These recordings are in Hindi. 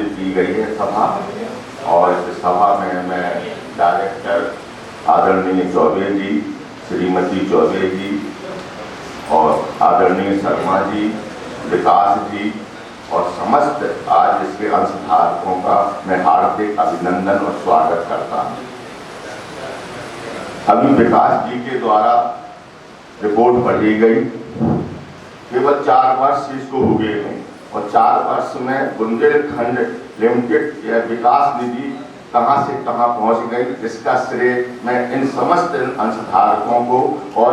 आयोजित की गई है सभा, और इस सभा में मैं डायरेक्टर आदरणीय चौबे जी, श्रीमती चौबे जी और आदरणीय शर्मा जी, विकास जी और समस्त आज इसके अंशधारकों का मैं हार्दिक अभिनंदन और स्वागत करता हूँ। अभी विकास जी के द्वारा रिपोर्ट पढ़ी गई। केवल 4 वर्ष इसको हुए हैं और 4 वर्ष में बुंदेलखंड लिमिटेड या विकास निधि कहां से कहां पहुंच गई, इसका श्रेय मैं इन समस्त अंशधारकों को और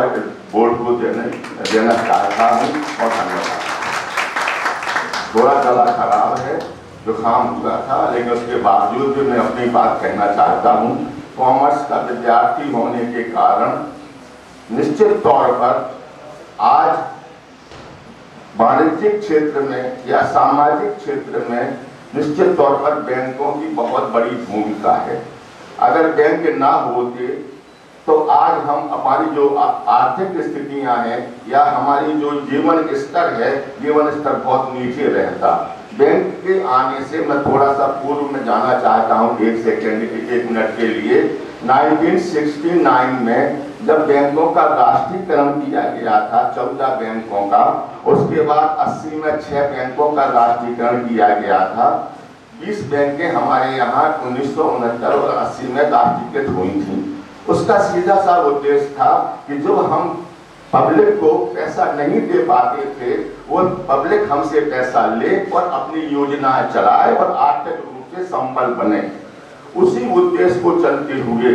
बोर्ड को देना चाहता हूं और धन्यवाद। थोड़ा गला खराब है, जुकाम हुआ था, लेकिन उसके बावजूद भी मैं अपनी बात कहना चाहता हूं। कॉमर्स का विद्यार्थी होने के कारण निश्चित तौर पर आज वाणिज्यिक क्षेत्र में या सामाजिक क्षेत्र में निश्चित तौर पर बैंकों की बहुत बड़ी भूमिका है। अगर बैंक ना होते तो आज हम हमारी जो आर्थिक स्थितियां हैं या हमारी जो जीवन स्तर है, जीवन स्तर बहुत नीचे रहता। बैंक के आने से मैं थोड़ा सा पूर्व में जाना चाहता हूं, 1 मिनट के लिए। 1969 में जब बैंकों का राष्ट्रीयकरण किया गया था, 14 बैंकों का, उसके बाद 80 में 6 बैंकों का राष्ट्रीयकरण किया गया था। 20 बैंकें हमारे यहाँ 1969 और 80 में राष्ट्रीयकृत हुई थी। उसका सीधा सा उद्देश्य था कि जो हम पब्लिक को पैसा नहीं दे पाते थे, वो पब्लिक हमसे पैसा ले और अपनी योजनाएं चलाए और आर्थिक रूप से संबल बने। उसी उद्देश्य को चलते हुए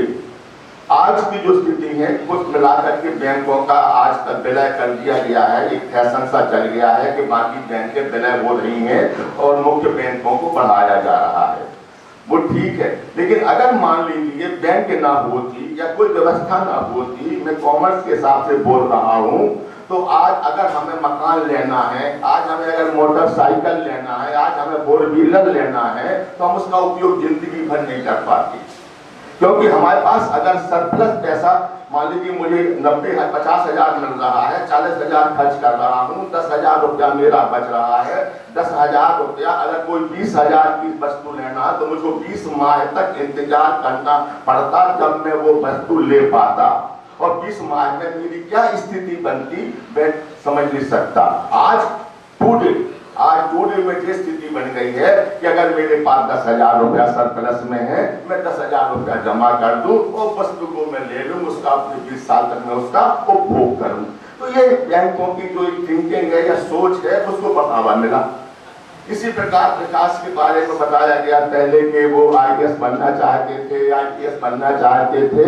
आज की जो स्थिति है, कुछ मिलाकर के बैंकों का आज तक विलय कर दिया गया है। एक फैशन सा चल गया है कि बाकी बैंकें विलय हो रही हैं और मुख्य बैंकों को बढ़ाया जा रहा है। वो ठीक है, लेकिन अगर मान लीजिए बैंक ना होती या कोई व्यवस्था ना होती, मैं कॉमर्स के हिसाब से बोल रहा हूँ, तो आज अगर हमें मकान लेना है, आज हमें अगर मोटरसाइकिल लेना है, आज हमें 4 व्हीलर लेना है, तो हम उसका उपयोग जिंदगी भर नहीं कर पाते। क्योंकि हमारे पास अगर सरप्लस पैसा, मान लीजिए मुझे 50,000 मिल रहा है, 40,000 खर्च कर रहा हूँ, 10,000 रुपया मेरा बच रहा है। 10,000 रुपया अगर कोई 20,000 की वस्तु लेना है तो मुझको 20 माह तक इंतजार करना पड़ता जब मैं वो वस्तु ले पाता, और 20 माह में मेरी क्या स्थिति बनती मैं समझ नहीं सकता। आज टूडे में ये स्थिति बन गई है कि अगर मेरे पास 10,000 रुपया सरप्लस में है, मैं 10,000 रुपया जमा कर दूं और वस्तु को मैं ले लूं, उसका अपने 20 साल तक मैं उसका उपभोग करूं। तो ये बैंकों की जो थिंकिंग है या सोच है, उसको बढ़ावा मिला। इसी प्रकार विकास के बारे में बताया गया पहले कि वो IAS बनना चाहते थे, IPS बनना चाहते थे,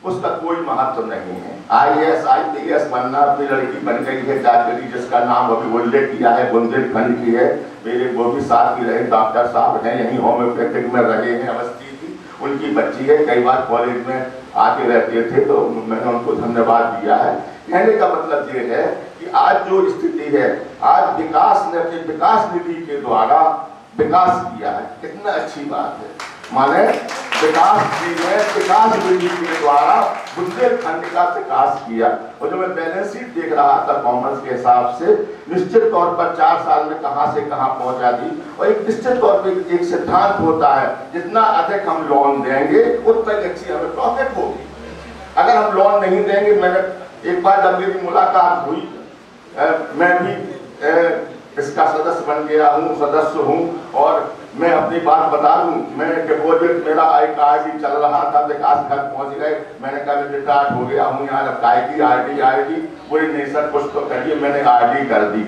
उसका कोई महत्व नहीं है। IAS IPS बनना, अपनी लड़की बन गई है जागरी, जिसका नाम अभी उल्लेख किया है, बुंदेलखंड की है। मेरे वो भी साथ ही रहे, डॉक्टर साहब हैं, यहीं होम्योपैथिक में रहे हैं, अवस्थी थी, उनकी बच्ची है, कई बार कॉलेज में आके रहते थे, तो मैंने उनको धन्यवाद दिया है। कहने का मतलब ये है कि आज जो स्थिति है, आज विकास ने अपने विकास निधि के द्वारा विकास किया है, कितना अच्छी बात है। माने विकास जी ने विकास निधि के द्वारा बुंदेलखंड का विकास किया। और जो मैं बैलेंस शीट देख रहा था कॉमर्स के हिसाब से, निश्चित तौर पर 4 साल में कहां से कहां पहुंचा दी। और एक निश्चित तौर पर एक सिद्धांत होता है, जितना अधिक हम लोन देंगे उतना अच्छी हमें प्रॉफिट होगी। अगर हम लोन नहीं देंगे, मैंने एक बार जब मेरी मुलाकात हुई, मैं भी इसका सदस्य बन गया हूँ, सदस्य हूँ, और मैं अपनी बात बता दूं, मैं डिपॉजिट मेरा RD चल रहा था, विकास घर पहुंच गए, मैंने कहा रिटायर्ड हो गया हूँ, यहाँ काय की RD आएगी, बोले नहीं सर कुछ तो करिए, मैंने RD कर दी।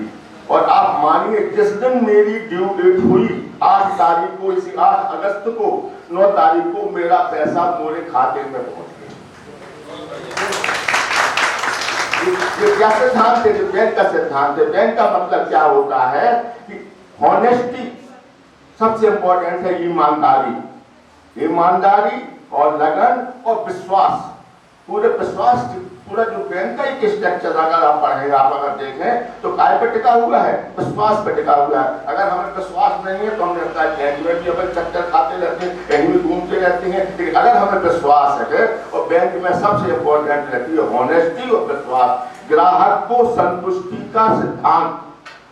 और आप मानिए जिस दिन मेरी ड्यू डेट हुई 8 तारीख को, इसी 8 अगस्त को, 9 तारीख को मेरा पैसा मेरे खाते में पहुंच गया। ये क्या सिद्धांत है? बैंक का सिद्धांत है। बैंक का मतलब क्या होता है कि ऑनेस्टी सबसे इंपॉर्टेंट है, ईमानदारी और लगन और विश्वास। पूरे विश्वास, पूरा जो बैंक का एक स्ट्रक्चर अगर आप पढ़ेंगे, आप अगर देखें तो काय पे टिका हुआ है? विश्वास पे टिका हुआ है। अगर हमें विश्वास नहीं है तो हमने लगता है बैंक में भी अपन चक्कर खाते रहते हैं, कहीं भी घूमते रहते हैं, लेकिन अगर हमें विश्वास है, और बैंक में सबसे इंपॉर्टेंट रहती है ऑनेस्टी और विश्वास। ग्राहक को संतुष्टि का सिद्धांत,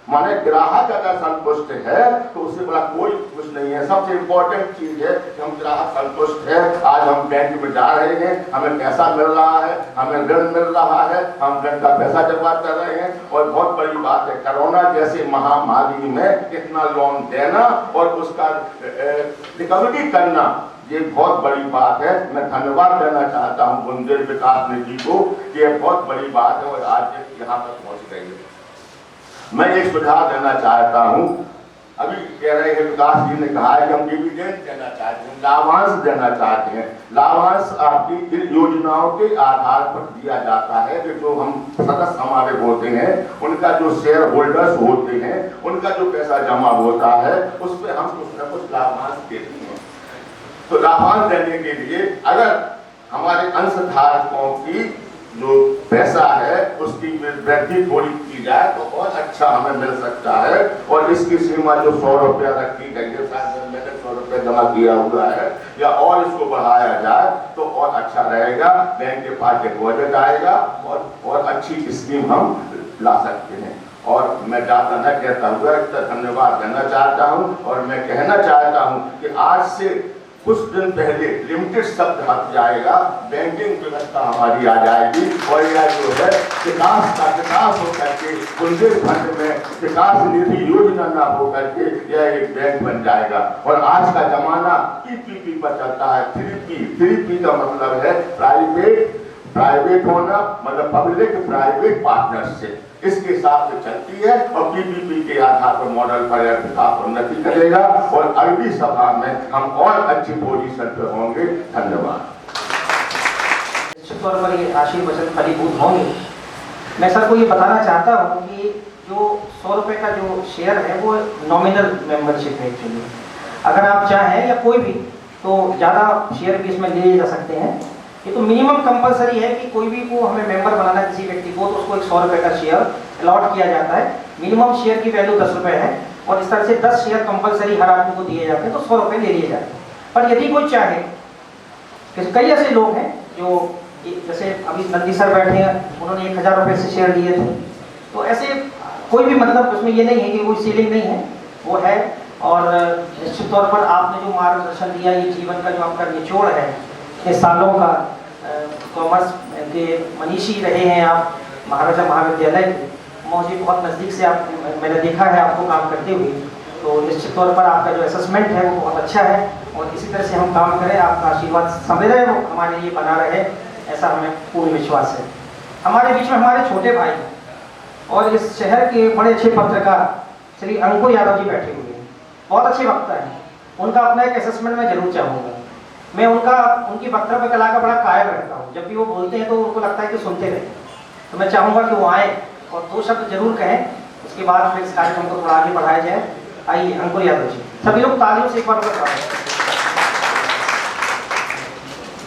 माने ग्राहक अगर संतुष्ट है तो उससे बड़ा कोई कुछ नहीं है। सबसे इम्पोर्टेंट चीज है कि हम ग्राहक संतुष्ट है। आज हम बैंक में जा रहे हैं, हमें पैसा मिल रहा है, हमें ऋण मिल रहा है, हम ऋण का पैसा जमा कर रहे हैं। और बहुत बड़ी बात है, कोरोना जैसे महामारी में इतना लोन देना और उसका रिकवरी करना, ये बहुत बड़ी बात है। मैं धन्यवाद देना चाहता हूँ बुंदेल विकास निधि को, ये बहुत बड़ी बात है और आज यहाँ तक पहुँच गई है। मैं एक सुझाव देना चाहता हूँ, अभी कह रहे हैं विकास जी ने कहा है कि हम डिविडेंड देना चाहते हैं, लाभांश देना चाहते हैं। लाभांश आपकी इन योजनाओं के आधार पर दिया जाता है कि जो हम सदस्य हमारे होते हैं, उनका जो शेयर होल्डर्स होते हैं, उनका जो पैसा जमा होता है, उस पर हम कुछ न कुछ लाभांश देते हैं। तो लाभांश देने के लिए अगर हमारे अंशधारकों की जो पैसा है उसकी वृद्धि थोड़ी की जाए तो बहुत अच्छा हमें मिल सकता है। और इसकी सीमा जो 100 रुपया रखी गई है, शायद मैंने 100 रुपया जमा किया हुआ है, या और इसको बढ़ाया जाए तो और अच्छा रहेगा। बैंक के पास डिपॉजिट आएगा और अच्छी स्कीम हम ला सकते हैं। और मैं ज्यादा न कहता हुआ धन्यवाद देना चाहता हूँ। और मैं कहना चाहता हूँ कि आज से कुछ दिन पहले लिमिटेड शब्द हट जाएगा, बैंकिंग व्यवस्था हमारी आ जाएगी और यह जो है विकास का विकास होकर के बुंदेलखंड में विकास निधि योजना ना होकर के यह एक बैंक बन जाएगा। और आज का जमाना PPP पर चलता है, 3P का मतलब है प्राइवेट होना, मतलब पब्लिक प्राइवेट पार्टनरशिप, इसके हिसाब से चलती है। और PPP के आधार पर मॉडल पर विकास उन्नति करेगा और अगली सभा में हम और अच्छी पोजीशन पर होंगे। धन्यवाद। निश्चित तौर पर ये आशीर्वचन फलीभूत होंगे। मैं सर को ये बताना चाहता हूँ कि जो 100 रुपये का जो शेयर है वो नॉमिनल मेंबरशिप है एक्चुअली। अगर आप चाहें या कोई भी तो ज़्यादा शेयर भी इसमें ले जा सकते हैं। ये तो मिनिमम कंपलसरी है कि कोई भी को हमें मेंबर बनाना है किसी व्यक्ति को, तो उसको एक 100 रुपये का शेयर अलॉट किया जाता है। मिनिमम शेयर की वैल्यू 10 रुपये है और इस तरह से 10 शेयर कंपलसरी हर आदमी को दिए जाते हैं, तो 100 रुपये ले लिए जाते हैं। पर यदि कोई चाहे, कई ऐसे लोग हैं जो जैसे अभी नंदी सर बैठे हैं, उन्होंने 1000 रुपये से शेयर लिए थे, तो ऐसे कोई भी मतलब उसमें ये नहीं है कि कोई सीलिंग नहीं है, वो है। और निश्चित तौर पर आपने जो मार्गदर्शन दिया, ये जीवन का जो आपका निचोड़ है, इतने सालों का कॉमर्स के मनीषी रहे हैं आप, महाराजा महाविद्यालय के, मुझे बहुत नज़दीक से आप मैंने देखा है आपको काम करते हुए। तो निश्चित तौर पर आपका जो असेसमेंट है वो बहुत अच्छा है और इसी तरह से हम काम करें, आपका आशीर्वाद सदैव वो हमारे लिए बना रहे, ऐसा हमें पूर्ण विश्वास है। हमारे बीच में हमारे छोटे भाई और इस शहर के बड़े अच्छे पत्रकार श्री अंकुर यादव जी बैठे हुए हैं, बहुत अच्छे वक्ता हैं। उनका अपना एक असेसमेंट मैं जरूर चाहूँगा। मैं उनकी वक्तव्य कला का बड़ा कायल रहता हूँ। जब भी वो बोलते हैं तो उनको लगता है कि सुनते रहे, तो मैं चाहूँगा कि वो आए और 2 शब्द जरूर कहें, उसके बाद फिर इस कार्यक्रम को थोड़ा आगे बढ़ाया जाए। आइए अंकुर यादव जी, सभी लोग तालियों से एक बार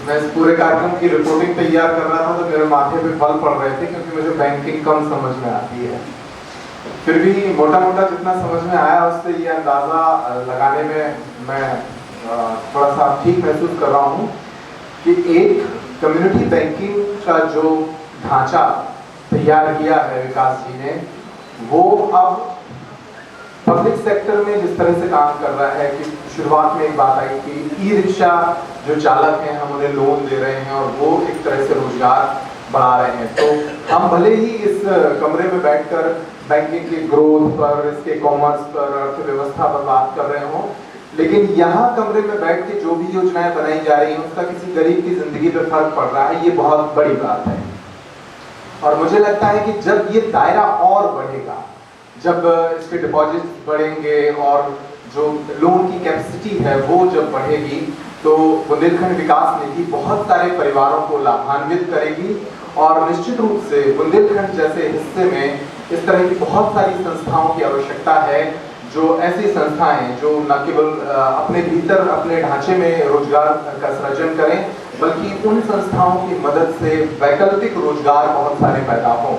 मैं इस पूरे कार्यक्रम की रिपोर्टिंग तैयार कर रहा था तो मेरे माथे पे बल पड़ रहे थे, क्योंकि मुझे बैंकिंग कम समझ में आती है। फिर भी मोटा मोटा जितना समझ में आया उससे ये अंदाज़ा लगाने में मैं थोड़ा सा ठीक महसूस कर रहा हूँ कि एक कम्युनिटी बैंकिंग का जो ढांचा तैयार किया है विकास जी ने, वो अब पब्लिक सेक्टर में जिस तरह से काम कर रहा है कि शुरुआत में एक बात आई कि ई-रिक्शा जो चालक हैं हम उन्हें लोन दे रहे हैं और वो एक तरह से रोजगार बढ़ा रहे हैं। तो हम भले ही इस कमरे में बैठकर बैंकिंग के ग्रोथ पर, इसके कॉमर्स पर, अर्थव्यवस्था पर बात कर रहे हों, लेकिन यहाँ कमरे में बैठ के जो भी योजनाएं बनाई जा रही हैं उसका किसी गरीब की जिंदगी पर फर्क पड़ रहा है, ये बहुत बड़ी बात है। और मुझे लगता है कि जब ये दायरा और बढ़ेगा, जब इसके डिपॉजिट बढ़ेंगे और जो लोन की कैपेसिटी है वो जब बढ़ेगी, तो बुंदेलखंड विकास निधि बहुत सारे परिवारों को लाभान्वित करेगी। और निश्चित रूप से बुंदेलखंड जैसे हिस्से में इस तरह की बहुत सारी संस्थाओं की आवश्यकता है, जो ऐसी संस्थाएं जो न केवल अपने भीतर अपने ढांचे में रोजगार का सृजन करें, बल्कि उन संस्थाओं की मदद से वैकल्पिक रोजगार बहुत सारे पैदा हों।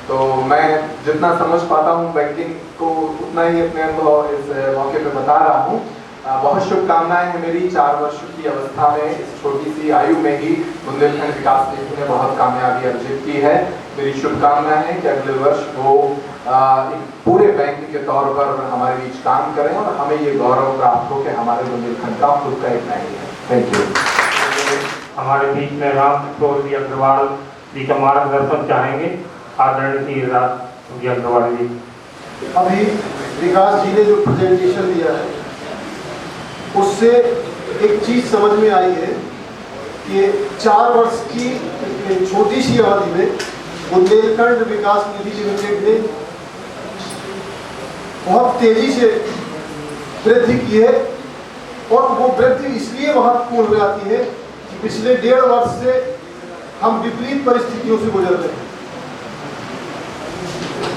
तो मैं जितना समझ पाता हूँ बैंकिंग को उतना ही अपने अनुभव इस मौके पे बता रहा हूँ। बहुत शुभकामनाएं हैं मेरी। 4 वर्ष की अवस्था में इस छोटी सी आयु में ही बुंदेलखंड विकास निधि ने बहुत कामयाबी अर्जित की है। मेरी शुभकामनाएं हैं कि अगले वर्ष वो एक पूरे बैंक के तौर पर हमारे बीच काम करें और हमें ये गौरव प्राप्त हो कि हमारे बुंदेलखंड का खुद का एक बैंक है। Thank you. हमारे बीच में राम किशोर जी अग्रवाल जी का मार्गदर्शन चाहेंगे। आदरणीय श्री राम जी अग्रवाल जी। अभी विकास जी ने जो प्रेजेंटेशन दिया है उससे एक चीज समझ में आई है कि 4 वर्ष की एक छोटी सी अवधि में बुंदेलखंड विकास निधि लिमिटेड ने बहुत तेजी से वृद्धि की है और वो वृद्धि इसलिए महत्वपूर्ण हो जाती है कि पिछले 1.5 वर्ष से हम विपरीत परिस्थितियों से गुजर रहे हैं।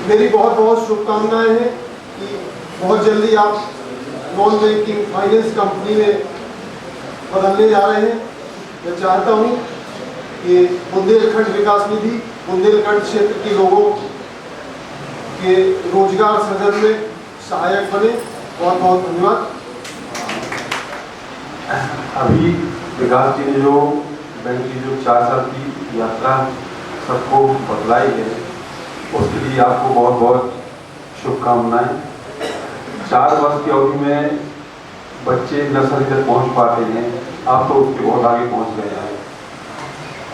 मेरी बहुत बहुत शुभकामनाएं हैं कि बहुत जल्दी आप नॉन बैंकिंग फाइनेंस कंपनी में बदलने जा रहे हैं। मैं चाहता हूं कि बुंदेलखंड विकास निधि बुंदेलखंड क्षेत्र के लोगों के रोजगार सृजन में सहायक बने। बहुत बहुत धन्यवाद। अभी विकास जी ने जो बैंक की जो 4 साल की यात्रा सबको बतलाई है उसके लिए आपको बहुत बहुत शुभकामनाएं। 4 वर्ष की अवधि में बच्चे नर्सरी तक पहुंच पाते हैं, आप तो उसके बहुत आगे पहुंच गए हैं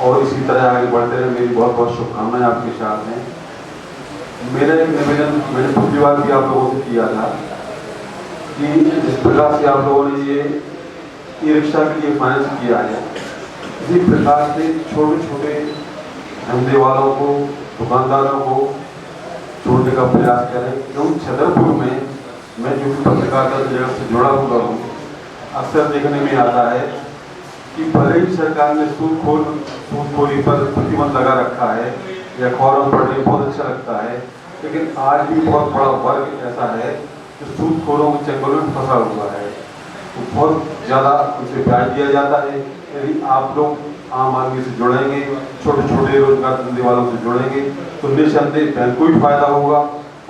और इसी तरह आगे बढ़ते रहे। मेरी बहुत बहुत शुभकामनाएं आपके साथ हैं। मेरा एक निवेदन मैंने पिछली बार भी आप लोगों से किया था कि जिस प्रकार से आप लोगों ने ये ई रिक्शा के लिए फाइनेंस किया है, इसी प्रकार से छोटे छोटे धंधे वालों को, दुकानदारों को जोड़ने का प्रयास करें। क्योंकि छतरपुर में मैं जो पत्रकारिता जगत से जुड़ा हुआ हूँ, अक्सर देखने में आता है कि भले ही सरकार ने सूदखोरी पर प्रतिबंध लगा रखा है या अखबारों में पढ़ने बहुत अच्छा लगता है, लेकिन आज भी बहुत बड़ा वर्ग ऐसा है जो सूदखोरों के चंगुल में फंसा हुआ है। तो बहुत ज़्यादा उनसे ब्याज दिया जाता है। यदि आप लोग आम आदमी से जुड़ेंगे, छोटे छोटे रोजगार धंधे वालों से जुड़ेंगे तो निसंदेह बैंक को भी फायदा होगा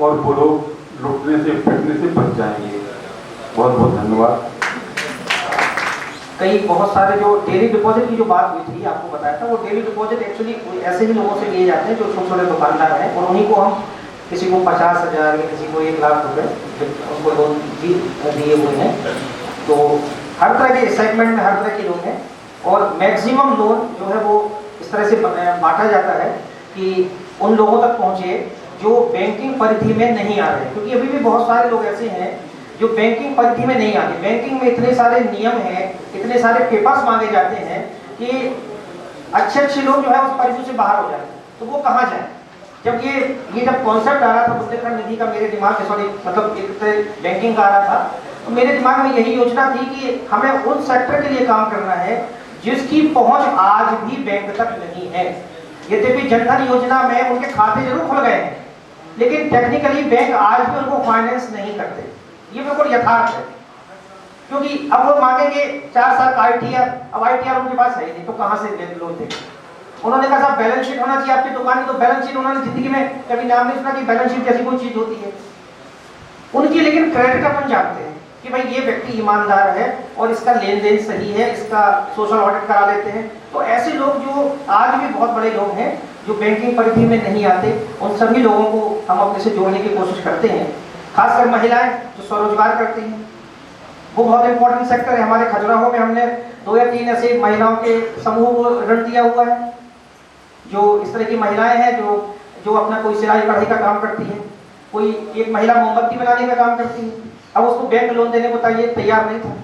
और वो लोग लुटने से पिटने से बच जाएंगे। बहुत बहुत धन्यवाद। कई बहुत सारे जो डेली डिपॉजिट की जो बात हुई थी आपको बताया था, वो डेली डिपॉजिट एक्चुअली ऐसे ही लोगों से लिए जाते हैं जो छोटे छोटे दुकानदार हैं और उन्हीं को हम किसी को 50,000 या किसी को 1 लाख रुपए उनको लोन भी दिए हुए हैं। तो हर तरह के सेगमेंट में हर तरह के लोग हैं और मैक्सिमम लोन जो है वो इस तरह से बांटा जाता है कि उन लोगों तक पहुंचे जो बैंकिंग परिधि में नहीं आ रहे, क्योंकि अभी भी बहुत सारे लोग ऐसे हैं जो बैंकिंग परिधि में नहीं आते। बैंकिंग में इतने सारे नियम हैं, इतने सारे पेपर्स मांगे जाते हैं कि अच्छे अच्छे लोग जो है उस परिधि से बाहर हो जाते हैं। तो वो कहाँ जाए? जब ये जब कॉन्सेप्ट आ रहा था बुंदेलखंड निधि का मेरे दिमाग में, सॉरी मतलब एक बैंकिंग का आ रहा था, तो मेरे दिमाग में यही योजना थी कि हमें उन सेक्टर के लिए काम करना है जिसकी पहुंच आज भी बैंक तक नहीं है। यद्यपि जनधन योजना में उनके खाते जरूर खुल गए हैं, लेकिन टेक्निकली बैंक आज भी उनको फाइनेंस नहीं करते। ये बिल्कुल यथार्थ है, क्योंकि अब वो मांगेंगे 4 साल का ITR, अब ITR उनके पास है ही नहीं, तो कहाँ से लोन देंगे? उन्होंने कहा साहब बैलेंस शीट होना चाहिए आपकी दुकान की, तो बैलेंस शीट उन्होंने जिंदगी में कभी नाम नहीं सुना कि बैलेंस शीट जैसी कोई चीज होती है उनकी। लेकिन क्रेडिट अपन जानते हैं कि भाई ये व्यक्ति ईमानदार है और इसका लेन देन सही है, इसका सोशल ऑडिट करा लेते हैं। तो ऐसे लोग जो आज भी बहुत बड़े लोग हैं जो बैंकिंग परिधि में नहीं आते, उन सभी लोगों को हम अपने से जोड़ने की कोशिश करते हैं। खासकर महिलाएं जो स्वरोजगार करती हैं, वो बहुत इंपॉर्टेंट सेक्टर है। हमारे खजुराहो में हमने 2 या 3 ऐसे महिलाओं के समूह को ऋण दिया हुआ है, जो इस तरह की महिलाएं हैं जो अपना कोई सिलाई कढ़ाई का काम करती है, कोई एक महिला मोमबत्ती बनाने का काम करती है। अब उसको बैंक लोन देने को तैयार नहीं था,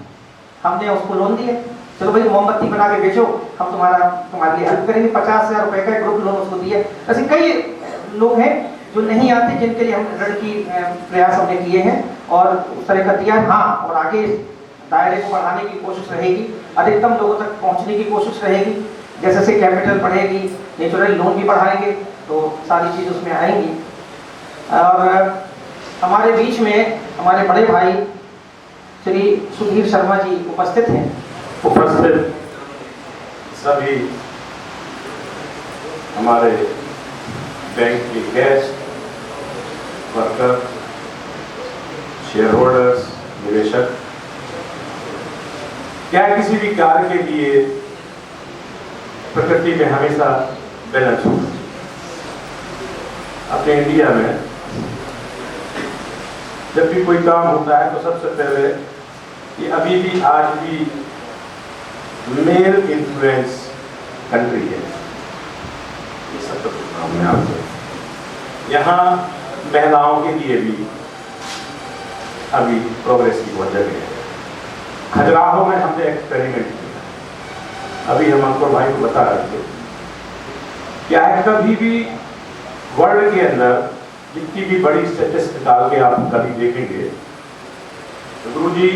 हमने उसको लोन दिया, चलो भाई मोमबत्ती बना के बेचो, हम तुम्हारे लिए हेल्प करेंगे। 50,000 रुपए का ग्रुप लोन उसको दिया। ऐसे कई लोग हैं जो नहीं आते, जिनके लिए हम ऋण की प्रयास हमने किए हैं और उस तरह का दिया। हाँ, और आगे दायरे को बढ़ाने की कोशिश रहेगी, अधिकतम लोगों तक पहुंचने की कोशिश रहेगी। जैसे जैसे कैपिटल बढ़ेगी, नेचुरल लोन भी बढ़ाएंगे, तो सारी चीज़ उसमें आएंगी। और हमारे बीच में हमारे बड़े भाई श्री सुधीर शर्मा जी उपस्थित हैं। उपस्थित सभी हमारे बैंक के गेस्ट, वर्कर, शेयर होल्डर्स, निवेशक, क्या किसी भी कार्य के लिए प्रकृति में हमेशा बैलेंस होना चाहिए। अपने इंडिया में जब भी कोई काम होता है तो सबसे पहले ये अभी भी आज भी मेल इन्फ्लुएंस कंट्री है, ये सब तो हमने आपसे यहाँ महिलाओं के लिए भी अभी प्रोग्रेस की बहुत जगह है। खजुराहो में हमने एक्सपेरिमेंट किया, अभी हम अंकुर भाई को बता रहे थे क्या है, कभी भी वर्ल्ड के अंदर जितनी भी बड़ी स्टेटिस्टिक्स निकाल के आप कभी देखेंगे तो गुरुजी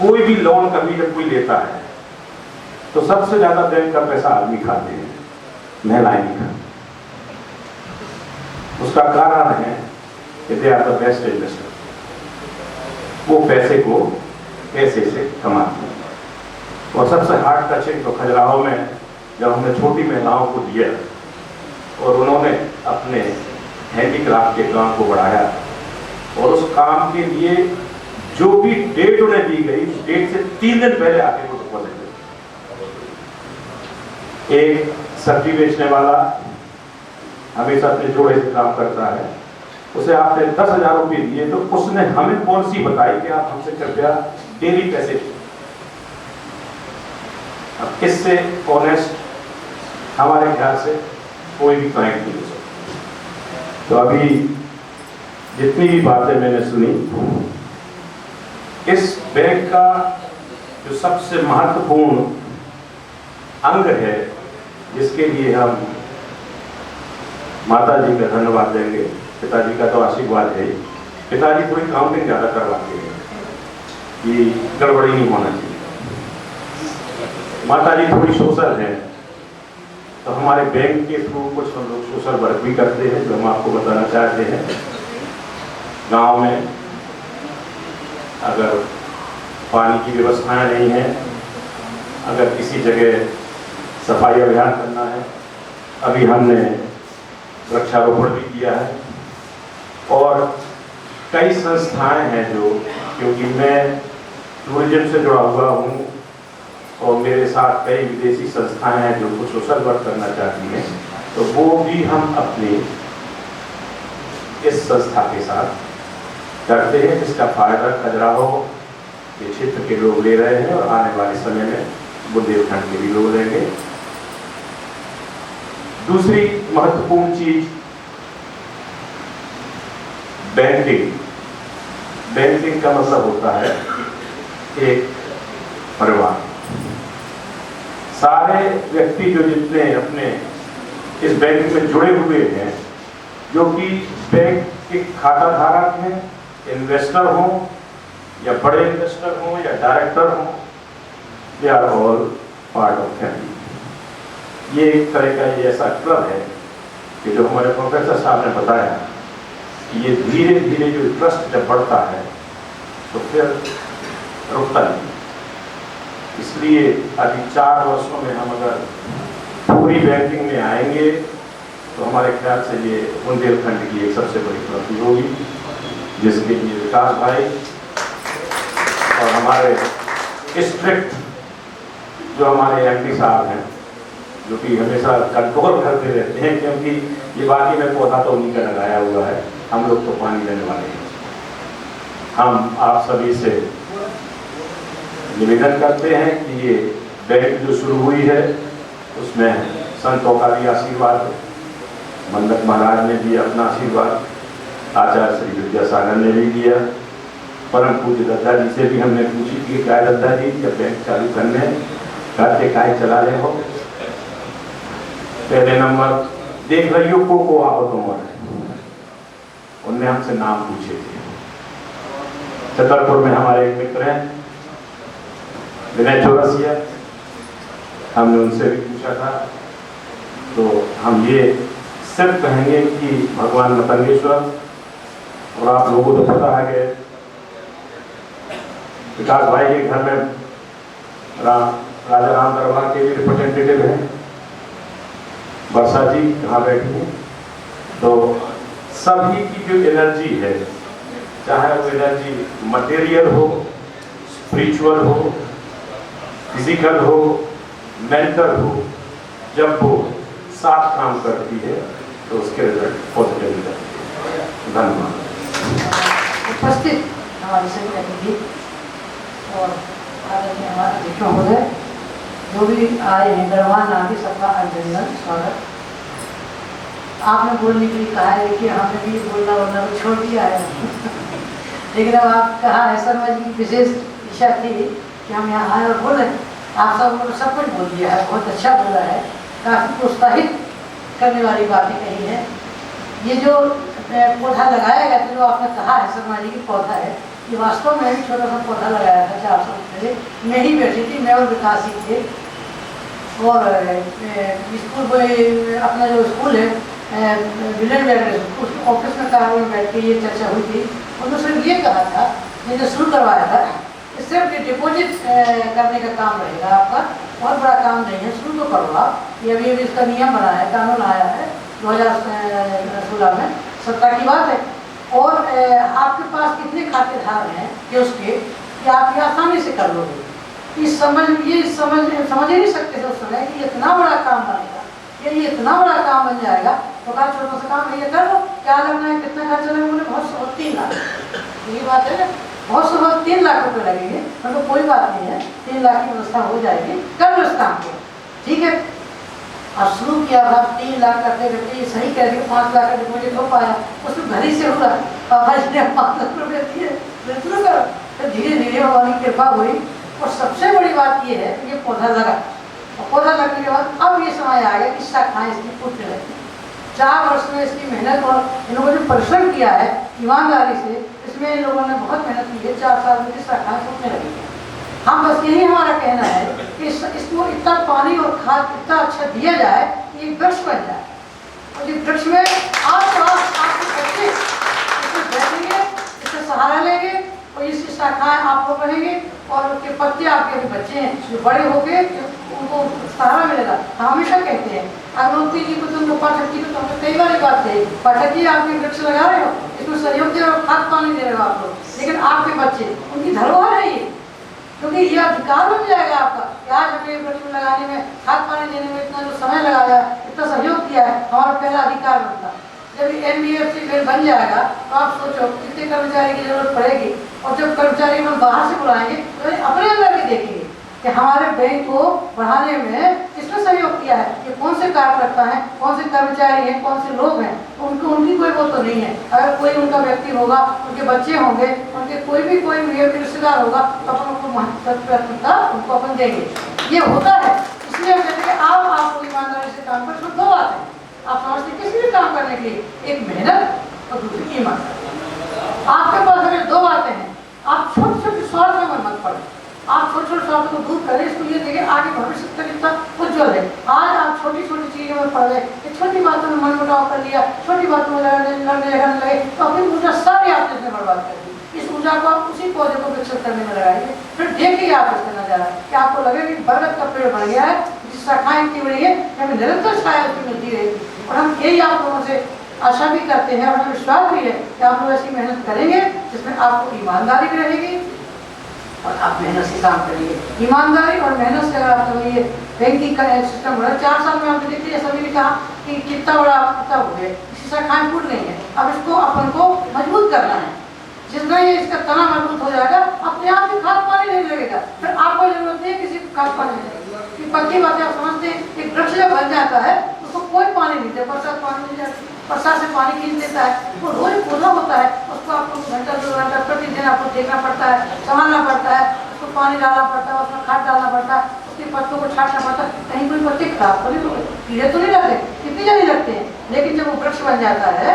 कोई भी लोन कभी जब कोई लेता है तो सबसे ज्यादा बैंक का पैसा आदमी खाते हैं, महिलाएं नहीं खाती। उसका कारण है कि they are the best investor, वो पैसे को पैसे से कमाते हैं। और सबसे हार्ड टचिंग तो खजुराहो में जब हमने छोटी महिलाओं को दिया और उन्होंने अपने हैंडीक्राफ्ट के काम को बढ़ाया और उस काम के लिए जो भी डेट उन्हें दी गई उस डेट से 3 दिन पहले आके वो डिपॉजिट। एक सब्जी बेचने वाला हमेशा अपने जोड़े से काम करता है, उसे आपने 10,000 रुपये दिए तो उसने हमें पॉलिसी बताई कि आप हमसे कृपया डेली पैसे। अब इससे ऑनेस्ट हमारे ख्याल से कोई भी क्लाइंट नहीं हो सकता। तो अभी जितनी भी बातें मैंने सुनी, इस बैंक का जो सबसे महत्वपूर्ण अंग है जिसके लिए हम माता जी का धन्यवाद देंगे, पिताजी का तो आशीर्वाद है। पिताजी थोड़ी काउंटिंग ज़्यादा करवाते हैं कि गड़बड़ी नहीं होना चाहिए। माता जी थोड़ी सोशल है तो हमारे बैंक के थ्रू कुछ हम लोग सोशल वर्क भी करते हैं जो हम आपको बताना चाहते हैं। गांव में अगर पानी की व्यवस्थाएं नहीं है, अगर किसी जगह सफाई अभियान करना है, अभी हमने वृक्षारोपण भी किया है और कई संस्थाएं हैं जो, क्योंकि मैं टूरिज्म से जुड़ा हुआ हूँ और मेरे साथ कई विदेशी संस्थाएं हैं जो कुछ सोशल वर्क करना चाहती हैं, तो वो भी हम अपनी इस संस्था के साथ करते हैं, जिसका फायदा खजुराहो के क्षेत्र के लोग ले रहे हैं और आने वाले समय में बुंदेलखंड के भी लोग लेंगे। दूसरी महत्वपूर्ण चीज बैंकिंग। बैंकिंग का मतलब होता है एक परिवार। सारे व्यक्ति जो जितने अपने इस बैंक में जुड़े हुए हैं, जो कि बैंक के खाता धारक हैं, इन्वेस्टर हों या बड़े इन्वेस्टर हों या डायरेक्टर हों, they are all part of family. ये एक तरह का ये ऐसा क्लब है कि जो हमारे प्रोफेसर साहब ने बताया कि ये धीरे धीरे जो ट्रस्ट जब बढ़ता है तो फिर रुकता नहीं। इसलिए अभी 4 वर्षों में हम अगर पूरी बैंकिंग में आएंगे तो हमारे ख्याल से ये बुंदेलखंड की एक सबसे बड़ी उपलब्धि होगी, जिसके लिए विकास भाई और हमारे स्ट्रिक्ट जो हमारे एमडी साहब हैं, जो कि हमेशा कंट्रोल करते रहते हैं, क्योंकि ये बाकी में पौधा तो उन्हीं का लगाया हुआ है, हम लोग तो पानी देने वाले हैं। हम आप सभी से निवेदन करते हैं कि ये बैंक जो शुरू हुई है उसमें संतों का भी आशीर्वाद, मंडक महाराज ने भी अपना आशीर्वाद, आचार्य श्री विद्यासागर ने भी दिया, परम पूज्य दद्दा जी से भी हमने पूछी कि क्या दद्दा जी जब बैंक चालू करने करके काय चला रहे हो, पहले नंबर देख रही हो को आओ तुम, उनने हमसे नाम पूछे थे। छतरपुर में हमारे एक मित्र हैं विनय चौरसिया, हमने उनसे भी पूछा था। तो हम ये सिर्फ कहेंगे कि भगवान मतंगेश्वर, और आप लोगों को पता है कि विकास भाई के घर में राजा राम दरबार के भी रिप्रेजेंटेटिव हैं, वर्षा जी यहाँ बैठी हैं। तो सभी की जो एनर्जी है, चाहे वो एनर्जी मटेरियल हो, स्पिरिचुअल हो, फिजिकल हो, मेंटल हो, जब वो साथ काम करती है तो उसके रिजल्ट पॉजिटिव निकलते हैं। धन्यवाद। उपस्थित हमारे सभी अतिथि और आदरणीय हमारे अध्यक्ष महोदय, जो भी आए हैं, गणमान्य नागरिक, सबका अभिनंदन, स्वागत। आपने बोलने के लिए कहा है, देखिए हमने भी बोलना वरना तो छोड़ दिया है लेकिन अब आप कहा है, शर्मा जी की विशेष इच्छा थी कि हम यहाँ आए और बोले। आप सब कुछ बोल दिया है, बहुत अच्छा बोला है, काफ़ी प्रोत्साहित करने वाली बातें कही है। ये जो पौधा लगाया गया था, जो आपने कहा है शर्मा जी की पौधा है, ये वास्तव में भी छोटा सा पौधा लगाया था 4 साल पहले। मैं ही बैठी थी, मैं और विकास ही थे, और स्कूल में अपना जो स्कूल है विलेज उस ऑफिस में कार में बैठ के ये चर्चा हुई थी। उन्होंने सिर्फ ये कहा था, मैंने शुरू करवाया था, सिर्फ डिपॉजिट करने का काम रहेगा आपका, बहुत बड़ा काम नहीं है, शुरू तो करो आप। ये अभी इसका नियम बना है, कानून आया है 2016 में, 17 की बात है। और आपके पास कितने खातेदार हैं कि उसके कि आप ये आसानी से कर लोगे। समझ ही नहीं सकते थे उस समय कि इतना बड़ा काम बनेगा, ये इतना बड़ा काम बन जाएगा। तो कहा छोटा सा काम भैया कर लो, क्या लगना है, कितना खर्च लगेगा? बोले बहुत 3 लाख। ये बात है ना, बहुत 3 लाख रुपए लगेंगे। मतलब कोई बात नहीं है, 3 लाख की व्यवस्था हो जाएगी, कर लो इस काम को, ठीक है। अब शुरू किया, अब 3 लाख करते करते ये सही कह रही 5 लाख का डिपॉजिट हो पाया, उसमें घर ही से हुआ। पापा जी ने 5 लाख रुपये दिए, शुरू करो। तो धीरे धीरे भगवान की कृपा हुई। और सबसे बड़ी बात ये है कि ये पौधा लगा, और पौधा लगने के बाद अब ये समय आ गया कि शाखाएँ इसकी फूटने लगी। 4 वर्ष में इसकी मेहनत और इन लोगों ने परिश्रम किया है ईमानदारी से, इसमें इन लोगों ने बहुत मेहनत की है। 4 साल में शाखाएँ फूटने लगी हैं। हम बस यही हमारा कहना है कि इसको इतना पानी और खाद इतना अच्छा दिया जाए कि ये वृक्ष बन जाए, और ये वृक्ष में आपके बच्चे इसमें बैठेंगे, इससे सहारा लेंगे, और इसकी शाखाएँ आप लोग रहेंगे, और उसके पत्ते आपके भी बच्चे हैं जो बड़े होके उनको सहारा मिलेगा। हम हमेशा कहते हैं, अगलोती जी को, तुम पाठक जी को, तो हमने कई बार बात कही, पाठक जी आप वृक्ष लगा रहे हो, इसमें सहयोग दे रहे हो, खाद पानी दे रहे हो आप लोग, लेकिन आपके बच्चे, उनकी धरोहर है ये, क्योंकि ये अधिकार बन जाएगा आपका कि आज हमें वृक्ष लगाने में, खाद पानी देने में इतना जो समय लगाया है, इतना सहयोग किया है, हमारा पहला अधिकार बनता। जब NBFC बन जाएगा तो आप सोचो कितने कर्मचारी की जरूरत पड़ेगी, और जब कर्मचारी हम बाहर से बुलाएंगे तो अपने अंदर भी देखेंगे कि हमारे बैंक को बढ़ाने में किसने सहयोग किया है, ये कौन से कार्यकर्ता हैं, कौन से कर्मचारी हैं, कौन से लोग हैं। तो उनकी कोई वो तो नहीं है। अगर कोई उनका व्यक्ति होगा, उनके बच्चे होंगे, उनके कोई रिश्तेदार होगा, तो अपन उनको महत्वता उनको अपन देंगे। ये होता है, इसलिए हम कहते हैं आप आपको ईमानदारी से काम कर। 2 बात है आप समझते, किसी भी काम करने के लिए, एक मेहनत और दूसरी ईमानदारी। आपके पास अगर 2 बातें हैं, आप छोटे स्वार्थों में मत पड़े, आप छोटे स्वार्थों को दूर करें। इसको ये देखें आगे भविष्य तक कितना उज्जवल है। आज आप छोटी चीज़ों में पड़ गए, छोटी बातों में मन मुटाव कर लिया, छोटी बातों में लड़ने लगे, तो अपनी ऊर्जा सारी आपने इसमें बर्बाद कर दी। इस ऊर्जा को आप उसी पौधे को विकसित करने में लगाइए, फिर देखिए आप इसका नजारा कि आपको लगे कि बरगद का पेड़ बढ़ गया है, जिस शाखाएं इतनी बड़ी है, हमें निरंतर छाया उसकी मिलती रहेगी। और हम यही आप लोगों से आशा भी करते हैं, और हमें विश्वास भी है कि आप लोग ऐसी मेहनत करेंगे जिसमें आपको ईमानदारी भी रहेगी और आप मेहनत से काम करेंगे। ईमानदारी और मेहनत से अगर आप ये बैंकिंग का सिस्टम हो रहा है, 4 साल में आपने देखिए सभी ने कहा कि कितना बड़ा हो गया, इसी शाखाएं फूट रही है। अब इसको अपन को मजबूत करना है। जितना ये इसका तना मजबूत हो जाएगा, अपने आप ही खाद पानी नहीं लगेगा, फिर आपको जरूरत नहीं है किसी को खाद पानी लगेगी। पक्की बात है, आप समझते हैं कि वृक्ष जब बन जाता है उसको कोई पानी नहीं देता, बरसात पानी नहीं जाती, बरसात से पानी खींच देता है, वो रोज पौधा होता है, उसको आपको घंटा 2 घंटा प्रतिदिन आपको देखना पड़ता है, संभालना पड़ता है, उसको पानी डालना पड़ता है, उसमें खाद डालना पड़ता है, उसके पत्तों को छाटना पड़ता है। कहीं कोई पत्ते खराब तो नहीं होते, कीड़े तो नहीं लगते, कितनी जल्दी लगते हैं, लेकिन जब वो वृक्ष बन जाता है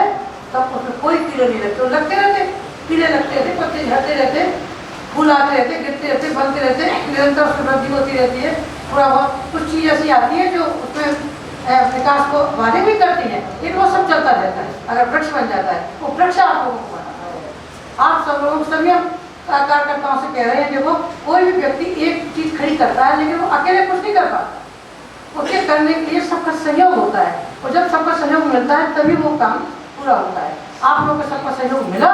तब उसमें कोई कीड़े नहीं लगते। लगते रहते, कीड़े लगते रहते, पत्ते झड़ते रहते, फूल आते रहते, गिरते रहते, बनते रहते, निरंतर उसमें वृद्धि होती रहती है। थोड़ा बहुत कुछ चीज़ ऐसी आती है जो उसमें विकास को बाधित भी करती है, लेकिन वो सब चलता रहता है। अगर वृक्ष बन जाता है, वो वृक्ष आप लोगों को बनाता है। आप सब लोगों सभी कार्यकर्ताओं से कह रहे हैं, देखो कोई भी व्यक्ति एक चीज़ खड़ी करता है, लेकिन वो अकेले कुछ नहीं कर पाता, उसके करने के लिए सबका सहयोग होता है, और जब सबका सहयोग मिलता है तभी वो काम पूरा होता है। आप लोगों को सबका सहयोग मिला,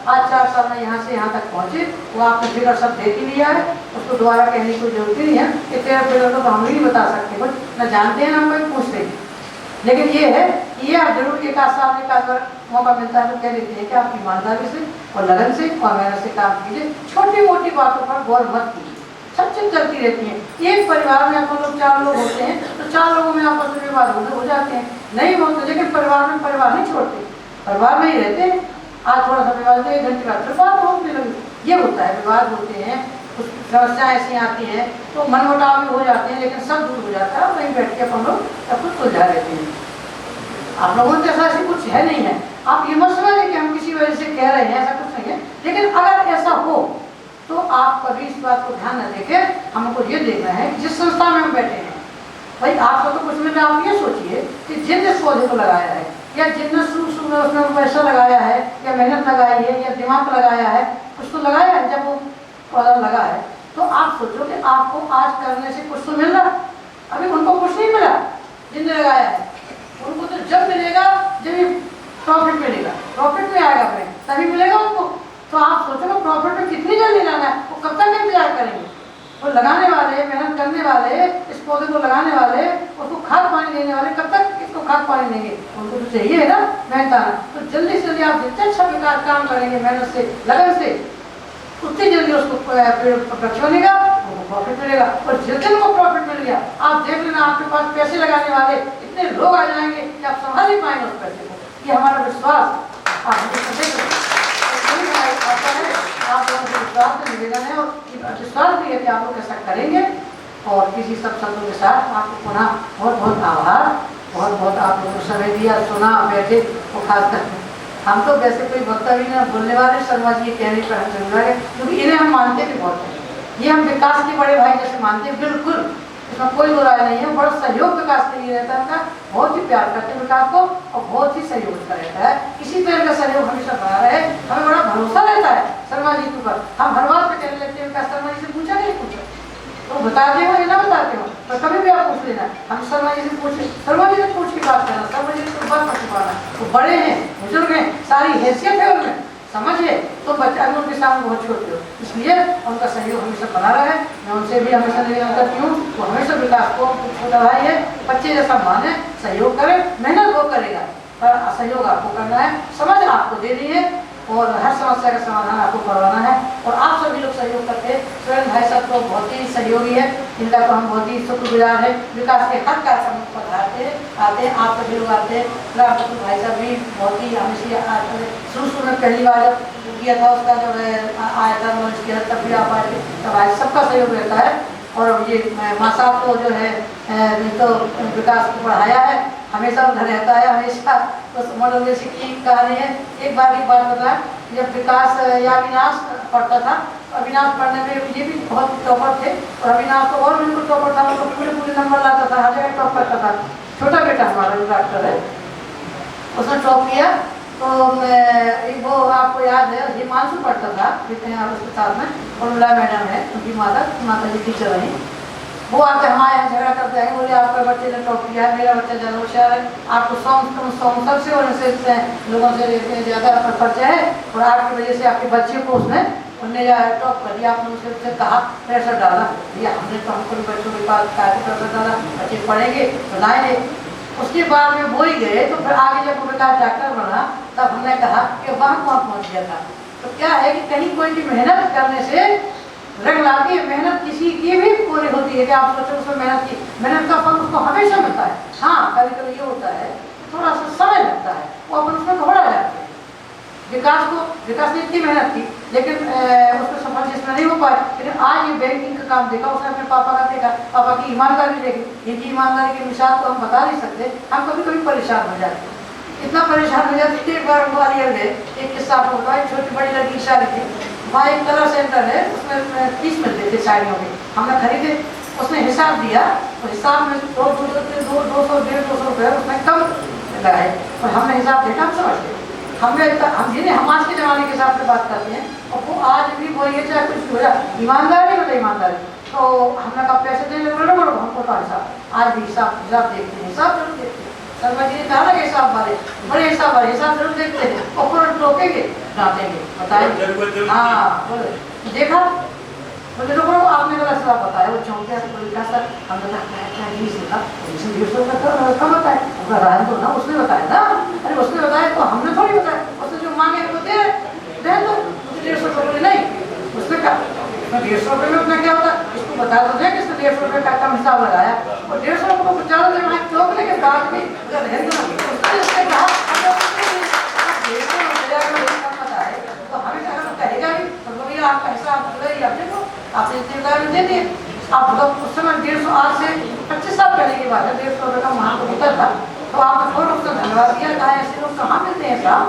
आज 4 साल में यहाँ से यहाँ तक पहुँचे, वो आपने फिगर सब देख ही लिया है, उसको दोबारा कहने की कोई जरूरत नहीं है। कि 13 फिगर तो हम ही नहीं बता सकते, कुछ न जानते हैं ना कोई पूछते हैं। लेकिन ये है कि ये आप जरूर एक आध साल में अगर मौका मिलता है तो कह देते हैं कि आप ईमानदारी से और लगन से और मेहनत से काम कीजिए, छोटी मोटी बातों पर गौर मत कीजिए, सब चीज चलती रहती है। एक परिवार में अपन लोग 4 लोग होते हैं तो 4 लोगों में आपस में विवाद हो जाते हैं, नहीं होते, लेकिन परिवार में परिवार नहीं छोड़ते, परिवार में ही रहते हैं। आज थोड़ा सा विवाद 1 घंटे बाद फिर बात होने लगी, ये होता है, विवाद होते हैं, कुछ समस्याएं ऐसी आती हैं तो मनमुटाव भी हो जाते हैं, लेकिन सब दूर हो जाता है, वहीं बैठ के अपन लोग सब कुछ सुलझा लेते हैं। आप लोगों के ऐसा कुछ है नहीं है, आप ये मत समझिए कि हम किसी वजह से कह रहे हैं, ऐसा कुछ नहीं है। लेकिन अगर ऐसा हो तो आप कभी इस बात को ध्यान न देखें, हमको ये देखना है कि जिस संस्था में हम बैठे हैं, भाई आपको तो कुछ में आप ये सोचिए कि जिन इस पौधे को लगाया है या जिनने शुरू में उसमें पैसा लगाया है या मेहनत लगाई है या दिमाग लगाया है, कुछ तो लगाया है, जब वो पौधा लगा है तो आप सोचो कि आपको आज करने से कुछ तो मिल रहा, अभी उनको कुछ नहीं मिला जिनने लगाया है, उनको तो जब मिलेगा जब प्रॉफिट मिलेगा, प्रॉफिट में आएगा अपने तभी मिलेगा उनको। तो आप सोचो प्रॉफिट में कितनी जल्दी लाना है, वो कब तक इंतजार करेंगे? वो लगाने वाले, मेहनत करने वाले, इस पौधे को लगाने वाले, उसको खाद पानी देने वाले कब तक इसको खाद पानी देंगे? उनको तो चाहिए है ना मेहनत आना। तो जल्दी से जल्दी आप जितने अच्छा विकास काम करेंगे मेहनत से, लगन से, उतनी जल्दी उसको वृक्ष बनेगा, उनको प्रॉफिट मिलेगा। और जिस दिन को प्रॉफिट मिल गया, आप देख लेना आपके पास पैसे लगाने वाले इतने लोग आ जाएंगे कि आप संभाल नहीं पाएंगे उस पैसे को। ये हमारा विश्वास आप लोगों को विश्वास से निवेदन है और विश्वास भी है कि आप लोग ऐसा करेंगे। और किसी सब शब्दों के साथ आपको पुनः बहुत बहुत आभार, बहुत बहुत आप लोगों ने समय दिया, सुना, बैठे। और खासकर हम तो वैसे कोई वक्ता भी नहीं बोलने वाले, शर्मा जी के कहने पर हम चलने वाले, क्योंकि इन्हें हम मानते भी बहुत हैं, ये हम विकास के बड़े भाई जैसे मानते हैं, बिल्कुल इसमें कोई बुराई नहीं है। बड़ा सहयोग विकास के लिए रहता है उनका, बहुत ही प्यार करते हैं विकास को और बहुत ही सहयोग का रहता है। इसी तरह का सहयोग हमेशा बना रहे, हमें बड़ा भरोसा रहता है शर्मा जी के ऊपर। हम हर बात पे कहने लगते हैं विकास शर्मा जी से पूछा नहीं पूछा तो बताते हो या ना बताते हो, तो कभी भी आप पूछ लेना, हम शर्मा जी से पूछे, शर्मा जी से पूछ के बात करना, शर्मा जी से बात मत छुपाना। वो बड़े हैं, बुजुर्ग हैं, सारी हैसियत है उनमें, समझिए। तो बच्चा भी उनके सामने बहुत छोटे हो, इसलिए उनका सहयोग हमेशा बना रहा है। मैं उनसे भी हमेशा निवेदन करती हूँ, वो हमेशा विकास को छोटा भाई है, बच्चे जैसा माने, सहयोग करे, मेहनत वो करेगा पर सहयोग आपको करना है, समझ आपको देनी है और हर समस्या का समाधान आपको करवाना है। और आप सभी लोग सहयोग करके, स्वयं भाई साहब तो बहुत ही सहयोगी है, इनका तो हम बहुत ही शुक्रगुजार है। विकास के हर कार्यक्रम पर आते हैं, आप सभी लोग आते हैं। राम भाई साहब भी बहुत ही हमेशा शुरू में पहली बार जब किया था उसका जब आया था लॉन्च किया तब भी आप आए थे, तब भाई सबका सहयोग रहता है। और ये माँ साहब तो जो है तो विकास को पढ़ाया है, हमेशा उधर रहता है, हमेशा उस मॉडल जैसी की कहानी है। एक बार की बात बताएं, जब विकास या अविनाश पढ़ता था, अविनाश पढ़ने में ये भी बहुत टॉपर थे और अविनाश तो और बिल्कुल टॉपर था, मतलब पूरे नंबर लाता था, हर जगह टॉप करता था। छोटा बेटा हमारा जो डॉक्टर है उसने टॉप किया। तो वो आपको याद है हिमांशु पढ़ता था उसके साथ में, उर्मिला मैडम है उनकी माता जी टीचर रही, वो आके हमारे यहाँ झगड़ा करते हैं, बोले आपके बच्चे ने टॉप किया है, मेरा बच्चा ज़्यादा होशियार है, आपको सबसे और इनसे लोगों से ज़्यादा परिचय है और आपकी वजह से आपके बच्चे को उसने टॉप कर दिया। आपने उससे कहा, प्रेशर डाला, भैया हमने तो हमको बच्चों के पास प्रेशर डाला, बच्चे पढ़ेंगे तो लाएंगे। उसके बाद में वो ही गए तो फिर आगे जब वो विकास डॉक्टर बना तब हमने कहा कि वहाँ पहुँच गया था। तो क्या है कि कहीं कोई की मेहनत करने से रंग लाती है, मेहनत किसी की भी पूरी होती है कि आप सोचो उसमें मेहनत की, मेहनत का फल उसको हमेशा मिलता है। हाँ कभी कभी ये होता है थोड़ा सा समय लगता है, वो अपन उसमें घबरा जाते हैं। विकास ने इतनी मेहनत की लेकिन उसको सफल जिसमें नहीं हो पाए, लेकिन आज ये बैंकिंग का काम देखा, उसने अपने पापा का देखा, पापा की ईमानदारी देखी। इनकी ईमानदारी की मिसाल तो हम बता नहीं सकते, हम कभी कभी परेशान हो जाते हैं, इतना परेशान हो जाते हैं। एक बार ग्वालियर में एक किस्सा आपको होता है, छोटी बड़ी लड़की शादी थी, वहाँ एक कलर सेंटर है, उसमें 30 मिलते थे साड़ियों के, हमने खरीदे, उसने हिसाब दिया और हिसाब में 200-150 रुपये उसमें कम लगाए और हमने हिसाब देखा, हम समझ गए। हम आज के ज़माने के हिसाब से बात करते हैं और वो आज भी वही है, चाहे कुछ हो जाए, ईमानदारी मतलब ईमानदारी। तो हमने कहा पैसे देने बोलो बोलो हमको तो हिसाब, आज भी हिसाब देखते हैं, हिसाब जरूर देखते हैं। शर्मा जी ने कहा ना कि हिसाब वाले बड़े हिसाब वाले हिसाब जरूर देखते हैं और पूरा टोकेंगे, डांटेंगे, बताएंगे। हाँ बोले देखा, बोले लोगों को आपने गलत हिसाब बताया, वो चौंके बोले क्या सर, हमने कहा क्या 20 का कम बताए, उसका राय तो ना उसने बताया ना, अरे उसने बताया तो हमने थोड़ी बताया, उसने जो मांगे वो दे दो, 150 रुपये नहीं, उसने कहा 150 रुपये में उतना क्या होता, इसको बता दो कि इसने 150 रुपये का कम हिसाब लगाया और 150 रुपये को 50 रुपये चौकने के बाद भी अगर है तो उसने कहा तो हमें कहेगा भी तो भैया आपका हिसाब अपने को आपने इतने उदाहरण दे दिए। आप मतलब उस समय 150, आज से 25 साल पहले की बात है, 150 रुपये का वहाँ को होता था, तो आपने फोन उसका धन्यवाद दिया, कहा ऐसे लोग कहाँ मिलते हैं साहब,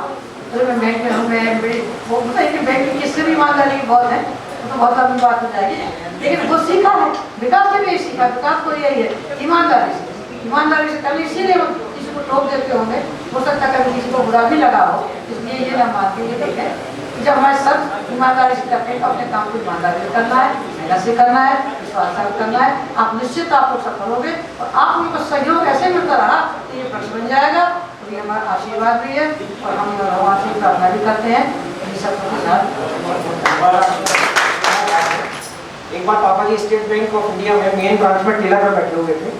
तो मैं बैंक में हूँ, मैं बड़ी वो बताइए कि बैंक की किससे भी ईमानदारी बहुत है, तो बहुत लंबी बात हो जाएगी, लेकिन वो सीखा है, विकास ने भी सीखा, विकास को यही है ईमानदारी से करनी, इसीलिए वो किसी को टोक देते होंगे, हो सकता है कभी किसी को बुरा भी लगा हो, इसलिए ये ना मान के ये देखें जब हमारे सब ईमानदारी से करते हैं तो अपने काम को ईमानदारी से करना है, मेहनत से करना है, विश्वास से करना है, आप निश्चित आप लोग सफल होंगे और आप उनको सहयोग ऐसे मिलता रहा तो ये प्रश्न बन जाएगा और ये हमारा आशीर्वाद भी है और हम भगवान से प्रार्थना भी करते हैं। सबके साथ एक बार पापा जी स्टेट बैंक ऑफ इंडिया में मेन ब्रांच में टेलर में बैठे हुए थे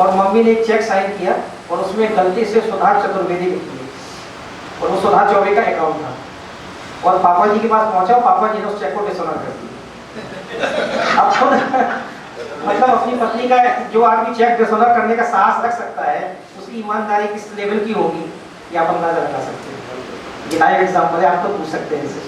और मम्मी ने एक चेक साइन किया और उसमें गलती से सुधार चतुर्वेदी लिख दी और वो सुधार चौबे का अकाउंट था और पापा जी के पास पहुंचा, पापा जी ने उस चेक को डिसऑनर कर दिया। अब खुद मतलब अपनी पत्नी का जो आदमी चेक डिसऑनर करने का साहस रख सकता है उसकी ईमानदारी किस लेवल की होगी ये आप अंदाजा लगा सकते हैं। ये लाइव एग्जाम्पल है, आप तो पूछ सकते हैं इससे।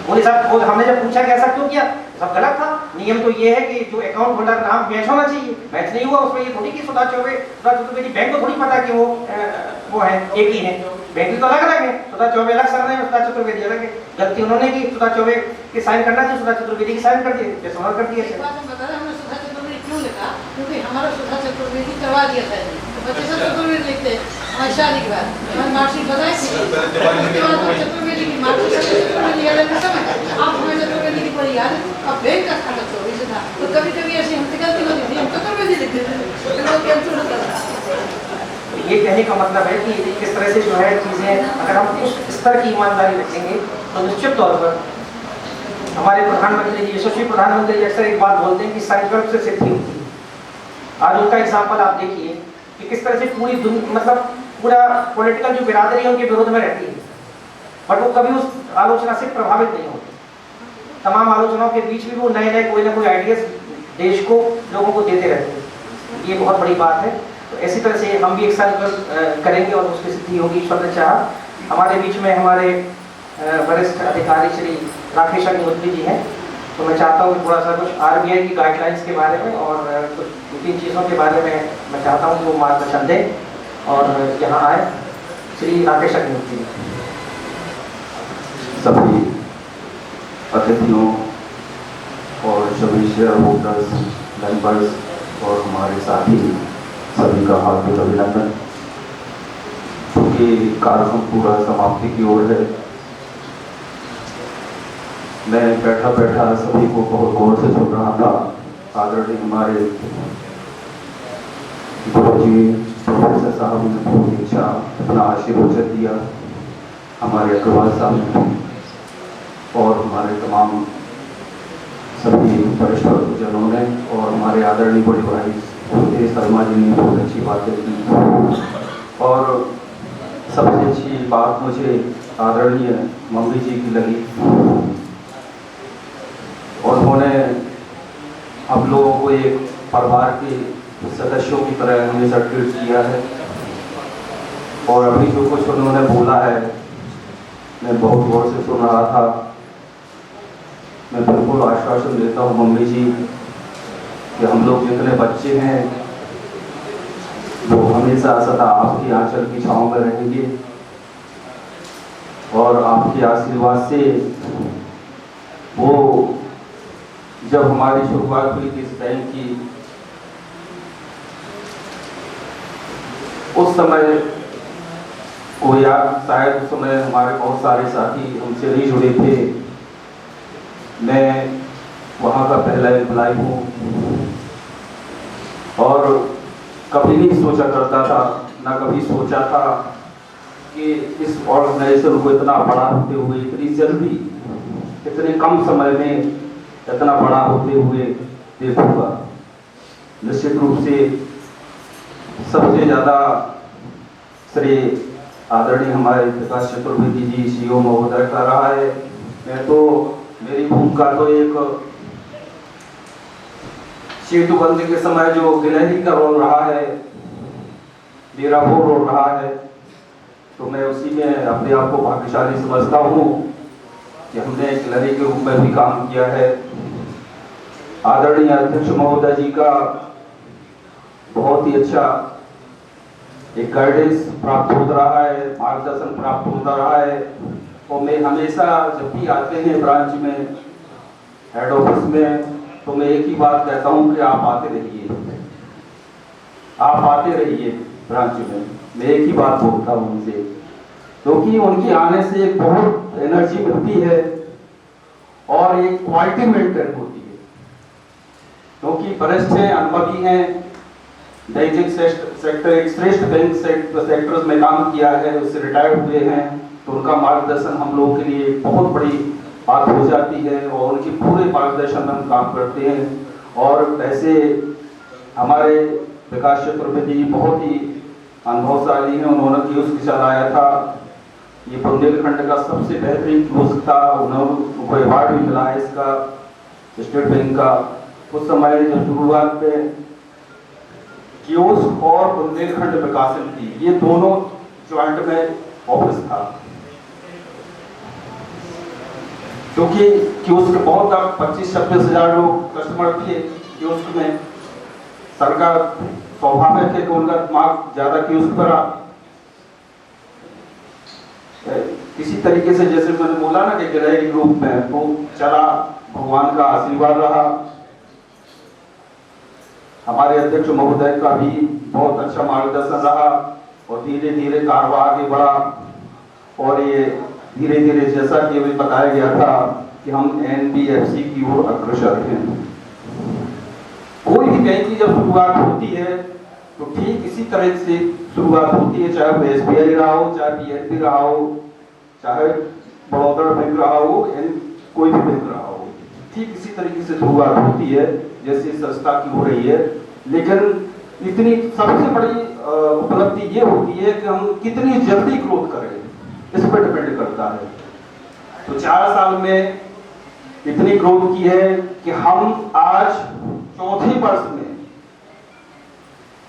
बोले साहब हमने जब पूछा कि ऐसा क्यों किया, सब गलत था, नियम तो ये है कि जो अकाउंट होल्डर नाम मैच होना चाहिए, मैच नहीं हुआ उसमें ये थोड़ी कि सुधा चौबे बैंक को थोड़ी पता कि वो है एक ही है, बैंक तो अलग अलग है, सुधा चौबे अलग सर है, सुधा चतुर्वेदी अलग है, गलती उन्होंने की, सुधा चौबे की साइन करना चाहिए, सुधा चतुर्वेदी की साइन कर दिए, समझ कर दिया। क्यों लिखा, क्योंकि हमारा सुधा चतुर्वेदी करवा दिया था, बच्चे सब चतुर्वेदी लिखते हैं हमारी शादी के बाद, हमारी मार्कशीट बताई थी चतुर्वेदी की मार्कशीट चतुर्वेदी याद है समय, आप हमें चतुर्वेदी की पढ़ी याद है, अब बैंक का खाता चौबीस था, तो कभी कभी ऐसी हमसे गलती होती थी, हम चतुर्वेदी लिखते थे। ये कहने का मतलब है कि किस तरह से जो है चीजें अगर हम उस स्तर की ईमानदारी रखेंगे तो निश्चित तौर पर हमारे प्रधानमंत्री जी, यशस्वी प्रधानमंत्री जी अक्सर एक बात बोलते हैं कि संकल्प से सिद्धि होती है। आज उनका एग्जाम्पल आप देखिए कि किस तरह से पूरी मतलब पूरा पॉलिटिकल जो बिरादरी है उनके विरोध में रहती है, बट वो कभी उस आलोचना से प्रभावित नहीं होते। तमाम आलोचनाओं के बीच भी वो नए नए कोई ना कोई आइडियाज देश को, लोगों को देते रहते हैं। ये बहुत बड़ी बात है। तो इसी तरह से हम भी एक संकल्प करेंगे और उसकी सिद्धि होगी, ईश्वर ने चाहा। हमारे बीच में हमारे वरिष्ठ अधिकारी श्री राकेश अग्निहोत्री जी हैं, तो मैं चाहता हूँ थोड़ा सा कुछ आरबीआई की गाइडलाइंस के बारे में और कुछ दो तीन चीज़ों के बारे में मैं चाहता हूँ कि वो मार्गदर्शन दें और यहाँ आए श्री राकेश अग्निहोत्री जी। सभी अतिथियों और सभी शेयर होल्डर्स, मेंबर्स और हमारे साथी सभी का हार्दिक अभिनंदन। क्योंकि कार्यक्रम पूरा समाप्ति की ओर है, मैं बैठा बैठा सभी को बहुत गौर से सुन रहा था। आदरणीय हमारे गुरुजी प्रोफेसर साहब ने बहुत अच्छा अपना आशीर्वचन दिया, हमारे अग्रवाल साहब ने और हमारे तमाम सभी वरिष्ठ जनों ने और हमारे आदरणीय बड़े भाई सुधीर शर्मा जी ने बहुत अच्छी बातें की। और सबसे अच्छी बात मुझे आदरणीय मम्मी जी की लगी और उन्होंने हम लोगों को एक परिवार के सदस्यों की तरह हमेशा ट्रीट किया है। और अभी जो कुछ उन्होंने बोला है मैं बहुत गौर से सुन रहा था। मैं बिल्कुल आश्वासन देता हूँ मम्मी जी कि हम लोग जितने बच्चे हैं वो हमेशा सदा आपकी आंचल की छांव में रहेंगे और आपके आशीर्वाद से वो जब हमारी शुरुआत हुई थी इस बैंक की उस समय वो याद शायद उस समय हमारे बहुत सारे साथी हमसे नहीं जुड़े थे। मैं वहाँ का पहला एम्प्लॉय हूँ और कभी नहीं सोचा करता था, ना कभी सोचा था कि इस ऑर्गेनाइजेशन को इतना बड़ा होते हुए इतनी जल्दी इतने कम समय में इतना बड़ा होते हुए देखूंगा। निश्चित रूप से सबसे ज़्यादा श्री आदरणीय हमारे प्रकाश चतुर्वेदी जी सीईओ महोदय का रहा है। मैं तो मेरी भूमिका तो एक सेतुबंदी के समय जो गिलहरी का रोल रहा है, मेरा वो रोल रहा है, तो मैं उसी में अपने आप को भाग्यशाली समझता हूँ कि हमने गिलहरी के रूप में भी काम किया है। आदरणीय अध्यक्ष महोदय जी का बहुत ही अच्छा एक गाइडेंस प्राप्त होता रहा है, मार्गदर्शन प्राप्त होता रहा है। और मैं हमेशा जब भी आते हैं ब्रांच में, हेड ऑफिस में, तो मैं एक ही बात कहता हूँ कि आप आते रहिए, आप आते रहिए ब्रांच में। मैं एक ही बात बोलता हूँ उनसे, क्योंकि उनके आने से एक बहुत एनर्जी मिलती है और एक क्वालिटी मेंटेन होती है। क्योंकि वरिष्ठ हैं, अनुभवी हैं, बैंकिंग सेक्टर एक श्रेष्ठ बैंक सेक्टर्स में काम किया है, उससे रिटायर्ड हुए हैं, तो उनका मार्गदर्शन हम लोगों के लिए बहुत बड़ी बात हो जाती है और उनके पूरे मार्गदर्शन में हम काम करते हैं। और वैसे हमारे विकास चतुर्वेदी जी बहुत ही अनुभवशाली हैं, उन्होंने कियोस्क चलाया था, ये बुंदेलखंड का सबसे बेहतरीन कियोस्क था, उनको अवार्ड भी मिला है इसका स्टेट बैंक का। उस समय जब शुरुआत में कियोस्क और बुंदेलखंड विकास समिति, ये दोनों ज्वाइंट में ऑफिस था, क्योंकि कियोस्क बहुत 25-26 हजार लोग कस्टमर थे कियोस्क में। सरकार स्वाभाविक है कि उनका दिमाग ज्यादा कियोस्क पर आ। इसी तरीके से जैसे मैंने बोला ना कि गिलहरी ग्रुप में वो चला, भगवान का आशीर्वाद रहा। हमारे अध्यक्ष महोदय का भी बहुत अच्छा मार्गदर्शन रहा और धीरे धीरे कारोबार आगे बढ़ा। और ये धीरे धीरे जैसा कि अभी बताया गया था कि हम एनबीएफसी की ओर अग्रसर हैं। कोई भी बैंक की जब शुरुआत होती है तो ठीक इसी तरह से शुरुआत होती है, चाहे वो एसबीआई रहा हो, चाहे पीएनबी रहा हो, चाहे बड़ौदा बैंक रहा हो, कोई भी बैंक रहा हो, ठीक इसी तरीके से शुरुआत होती है जैसे संस्था की हो रही है। लेकिन इतनी सबसे बड़ी उपलब्धि ये होती है कि हम कितनी जल्दी ग्रोथ करें, इस पर डिपेंड करता है। तो 4 साल में इतनी ग्रोथ की है कि हम आज चौथे वर्ष में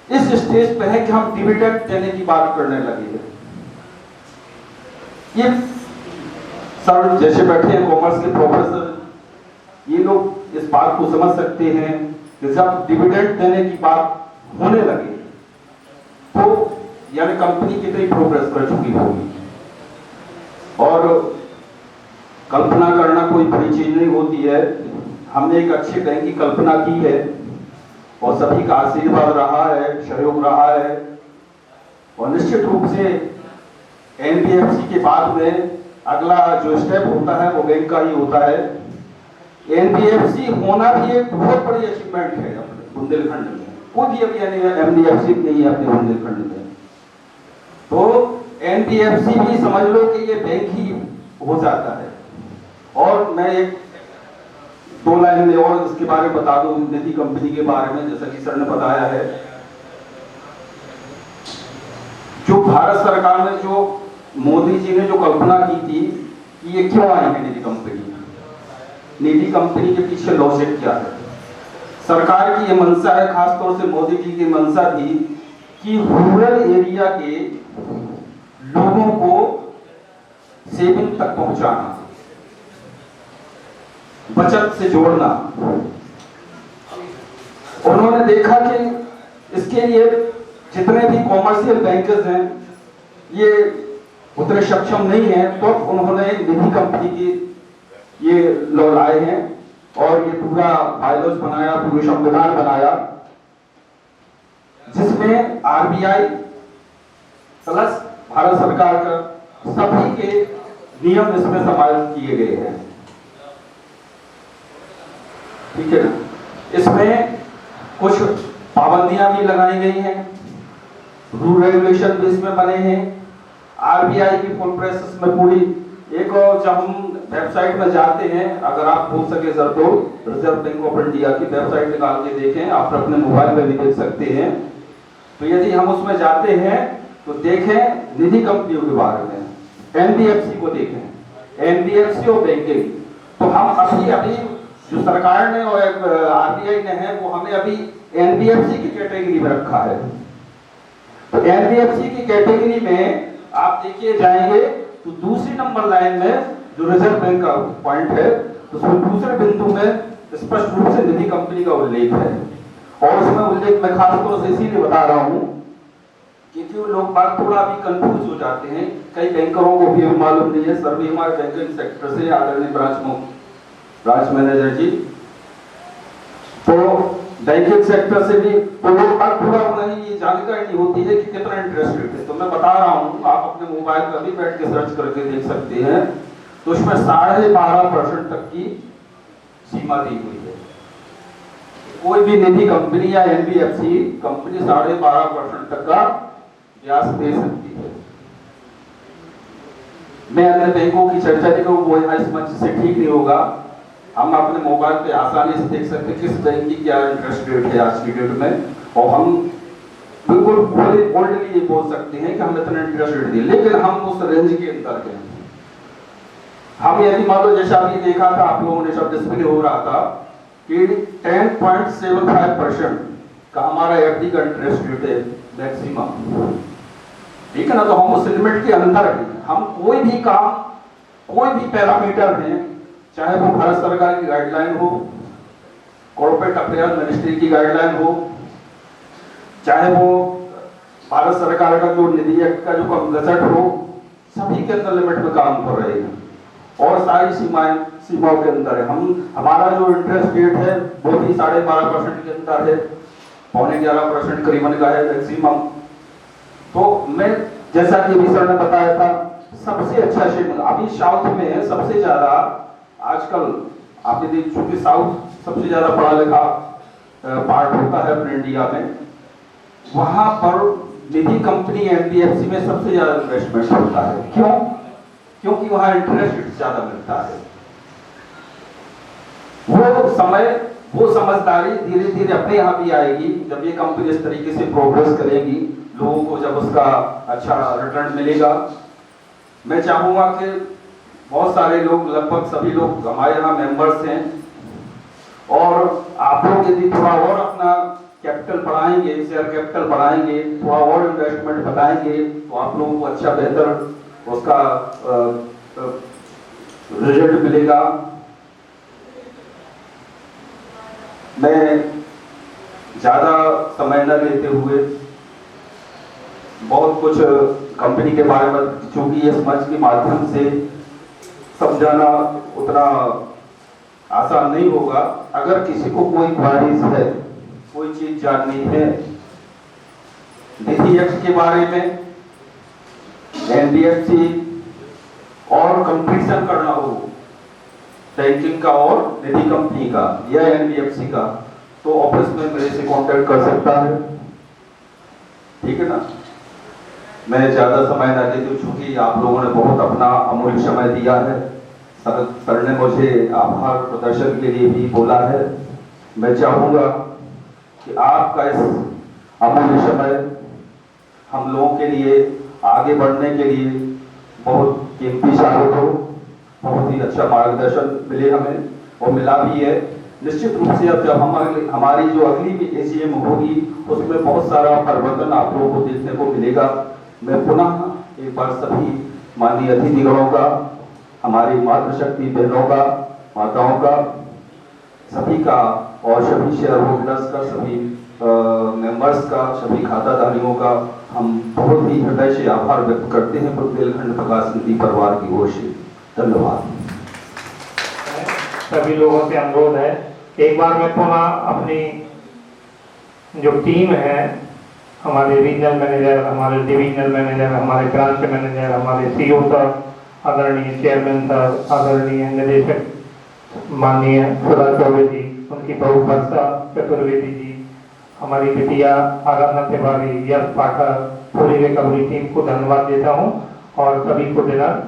इस स्टेज पे है कि हम डिविडेंड देने की बात करने लगे हैं। ये सर जैसे बैठे हैं कॉमर्स के प्रोफेसर, ये लोग इस बात को समझ सकते हैं कि जब डिविडेंड देने की बात होने लगे तो यानी कंपनी कितनी प्रोग्रेस कर चुकी होगी। और कल्पना करना कोई बड़ी चीज नहीं होती है। हमने एक अच्छे बैंक की कल्पना की है और सभी का आशीर्वाद रहा है, सहयोग रहा है। और निश्चित रूप से एनबीएफसी के बाद में अगला जो स्टेप होता है वो बैंक का ही होता है। एनबीएफसी होना भी एक बहुत बड़ी अचीवमेंट है अपने बुंदेलखंड में। कोई भी अभी एनबीएफसी नहीं है अपने बुंदेलखंड में, तो एनबीएफसी भी समझ लो कि ये बैंक ही हो जाता है। और मैं एक 2 लाइन में और इसके बारे में बता दूं, निधि कंपनी के बारे में, जैसा कि सर ने बताया है। जो भारत सरकार ने, जो मोदी जी ने जो कल्पना की थी कि ये क्यों आई है निधि कंपनी, निधि कंपनी के पीछे लॉजिक क्या है। सरकार की ये मंशा है, खासतौर से मोदी जी की मंशा थी कि रूरल एरिया के लोगों को सेविंग तक पहुंचाना, बचत से जोड़ना। उन्होंने देखा कि इसके लिए जितने भी कॉमर्शियल बैंकर्स हैं ये उतने सक्षम नहीं हैं, तो उन्होंने निधि कंपनी की ये लॉ लाए हैं और ये पूरा बायलॉज बनाया, पूरा संविधान बनाया, जिसमें आरबीआई प्लस भारत सरकार का सभी के नियम इसमें समाहित किए गए हैं। ठीक है ना। इसमें कुछ पाबंदियां भी लगाई गई हैं, रूल रेगुलेशन भी इसमें बने हैं। आरबीआई की फुल प्रोसेस में पूरी एक, और जब हम वेबसाइट में जाते हैं, अगर आप हो सके सर तो रिजर्व बैंक ऑफ इंडिया की वेबसाइट निकाल के देखें, आप अपने मोबाइल में भी देख सकते हैं। तो यदि हम उसमें जाते हैं तो देखें निधि कंपनियों के बारे में, एनबीएफसी को देखें, एनबीएफसी और बैंकिंग। तो हम अभी जो सरकार ने और आरबीआई ने है वो हमें अभी एनबीएफसी की कैटेगरी में रखा है। तो एनबीएफसी की कैटेगरी में आप देखिए जाएंगे तो दूसरी नंबर लाइन में जो रिजर्व बैंक का पॉइंट है तो उसमें दूसरे बिंदु में स्पष्ट रूप से निधि कंपनी का उल्लेख है। और उसमें उल्लेख मैं खास तौर से इसीलिए बता रहा हूं क्योंकि लोग बात थोड़ा अभी कंफ्यूज हो जाते हैं, कई बैंकरों को भी मालूम नहीं है। सर भी हमारे बैंकिंग सेक्टर से आदरणीय ब्रांच मैनेजर जी, तो बैंकिंग सेक्टर से भी तो लोग बात थोड़ा उन्हें ये जानकारी नहीं होती है कि कितना इंटरेस्ट रेट है। तो मैं बता रहा हूँ, आप अपने मोबाइल पर भी बैठ के सर्च करके देख सकते हैं। तो उसमें 12.5% तक की सीमा दी हुई है। कोई भी निधि कंपनी या एनबीएफसी कंपनी 12.5% तक का ब्याज दे सकती है। मैं अन्य बैंकों की चर्चा नहीं करूँ, वो यहाँ इस मंच से ठीक नहीं होगा। हम अपने मोबाइल पे आसानी से देख सकते हैं किस बैंक की क्या इंटरेस्ट रेट है आज की डेट में, और हम बिल्कुल बोल्डली ये बोल सकते हैं कि हम इतना इंटरेस्ट रेट दिए, लेकिन हम उस रेंज के अंदर हैं। हम यदि मान लो जैसा अभी देखा था आप लोगों ने सब डिस्प्ले हो रहा था कि 10.75% का हमारा एफडी का इंटरेस्ट रेट है मैक्सिमम, ठीक है ना। तो हम उस लिमिट के अंदर हैं। हम कोई भी काम, कोई भी पैरामीटर है, चाहे वो भारत सरकार की गाइडलाइन हो, कॉर्पोरेट अफेयर मिनिस्ट्री की गाइडलाइन हो, चाहे वो भारत सरकार का जो निधि एक्ट का जो गजट हो, सभी के अंदर लिमिट में काम कर रहे हैं और सारी सीमाओं के अंदर है। हमारा जो इंटरेस्ट रेट है वो भी 12.5% के अंदर है, 11.25% करीबन का है मैक्सिमम। तो मैं जैसा कि अभी सर ने बताया था, सबसे अच्छा शेयर अभी साउथ में है। सबसे ज्यादा आजकल आपने देख, चूंकि साउथ सबसे ज्यादा पढ़ा लिखा पार्ट होता है अपने इंडिया में, वहां पर निधि कंपनी एनबीएफसी में सबसे ज्यादा इन्वेस्टमेंट होता है। क्यों? क्योंकि वहां इंटरेस्ट ज्यादा मिलता है। वो समझदारी धीरे धीरे अपने यहाँ भी आएगी जब ये कंपनी इस तरीके से प्रोग्रेस करेगी, लोगों को जब उसका अच्छा रिटर्न मिलेगा। मैं चाहूंगा कि बहुत सारे लोग, लगभग सभी लोग हमारे यहाँ मेंबर्स हैं, और आप लोग यदि थोड़ा और अपना कैपिटल बढ़ाएंगे, शेयर कैपिटल बढ़ाएंगे, थोड़ा और इन्वेस्टमेंट बताएंगे, तो आप लोगों को अच्छा बेहतर उसका रिजल्ट मिलेगा। मैं ज्यादा समय न लेते हुए बहुत कुछ कंपनी के बारे में, चूंकि इस मंच के माध्यम से समझाना उतना आसान नहीं होगा। अगर किसी को कोई ख्वाहिश है, कोई चीज जाननी है निधि एक्ट के बारे में, एनबीएफसी और कंपटीशन करना हो बैंकिंग का और निधि कंपनी का या एनबीएफसी का, तो ऑफिस में मेरे से कांटेक्ट कर सकता है, ठीक है ना। मैं ज्यादा समय ना देती हूँ, चूंकि आप लोगों ने बहुत अपना अमूल्य समय दिया है। सर ने मुझे आभार प्रदर्शन के लिए भी बोला है। मैं चाहूंगा कि आपका इस अमूल्य समय हम लोगों के लिए आगे बढ़ने के लिए बहुत कीमती साबित हो, बहुत ही अच्छा मार्गदर्शन मिले हमें, और मिला भी है। निश्चित रूप से अब जब हमारी जो अगली भी एजीएम होगी उसमें बहुत सारा परिवर्तन आप लोगों को देखने को मिलेगा। मैं पुनः एक बार सभी माननीय अतिथिगणों का, हमारी मातृशक्ति बहनों का, माताओं का, सभी का, और सभी शेयर होल्डर्स का, सभी मेंबर्स का, सभी खाताधारियों का हम बहुत ही हृदय से आभार व्यक्त करते हैं बुंदेलखंड प्रकाश निधि परिवार की ओर से। धन्यवाद। सभी लोगों से अनुरोध है, एक बार मैं पुनः अपनी जो टीम है, हमारे रीजनल मैनेजर, हमारे डिविजनल मैनेजर, हमारे ब्रांच मैनेजर, हमारे सीईओ सर, आदरणीय चेयरमैन सर, आदरणीय निदेशक माननीय सुधा चौबे जी, उनकी बहू वर्षा चतुर्वेदी जी, हमारी बिटिया आराधना तिवारी, यश पाठक, पूरी रिकवरी टीम को धन्यवाद देता हूँ, और सभी को डिनर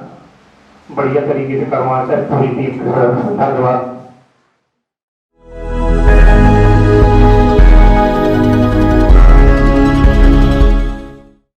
बढ़िया तरीके से करवाना चाहिए पूरी टीम को। धन्यवाद।